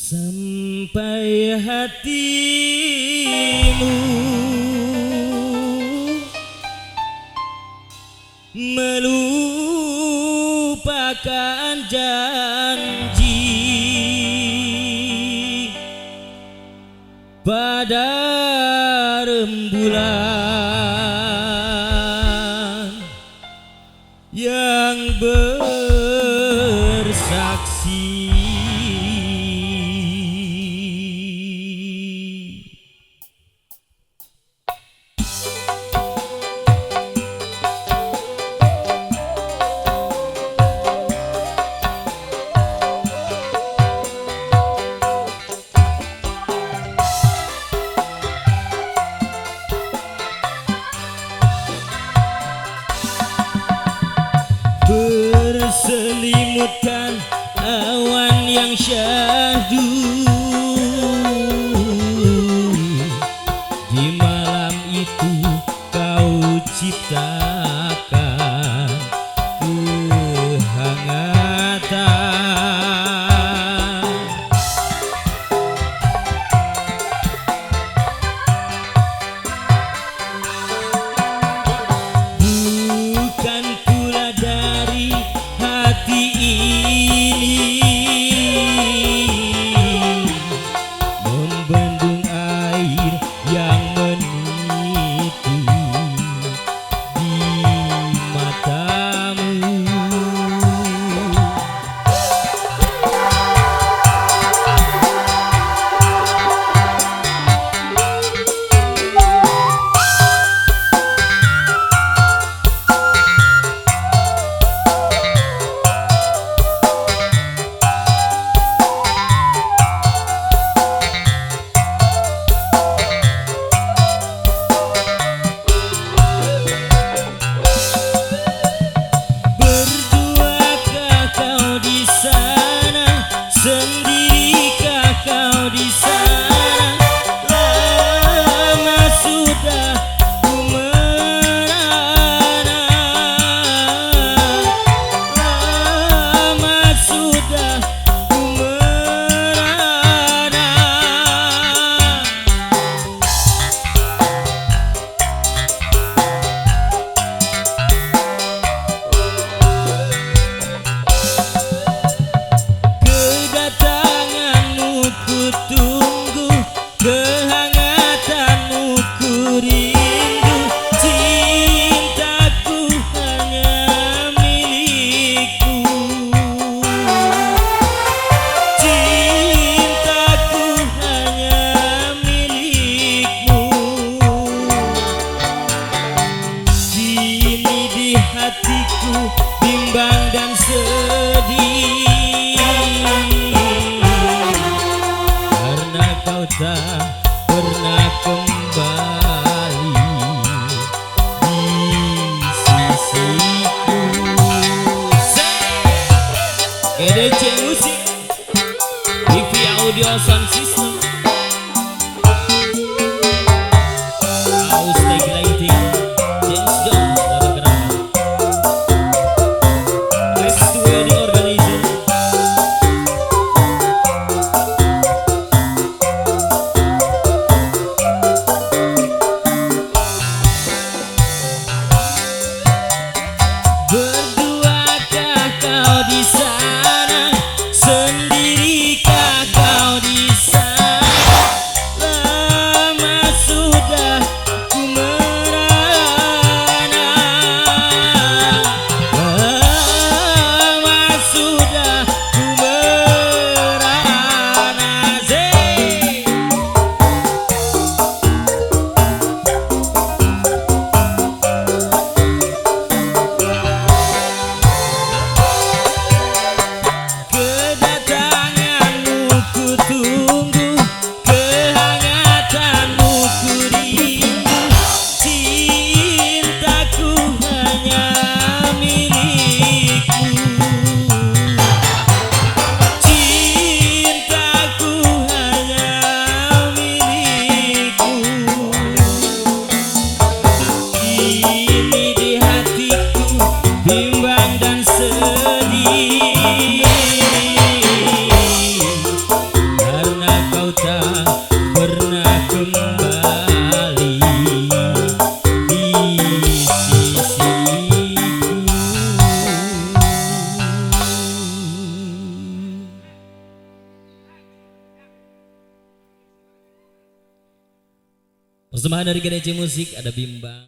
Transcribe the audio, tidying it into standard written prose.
Sampai hatimu melupakan janji pada rembulan yang bersaksi. Berselimutkan awan yang syahdu di malam itu kau ciptakan kehangatan. Bukan pula dari hati ini membendung air yang menipu di matamu. Sendirikah kau di sana? Lama sudah ku merana, lama sudah ku merana. Tunggu kehangatanmu, ku rindu cintaku hanya milikku, cintaku hanya milikmu. Kini di hatiku bimbang dan sedih kau tak pernah kembali di sisiku. EDC Musik TV Audio Sound System House Tag Lighting James Jones Fotografer Rest Wedding Organizer. Berduakah kau di sana? Sendirikah kau di sana? Persembahan dari GDC Musik ada Bimbang.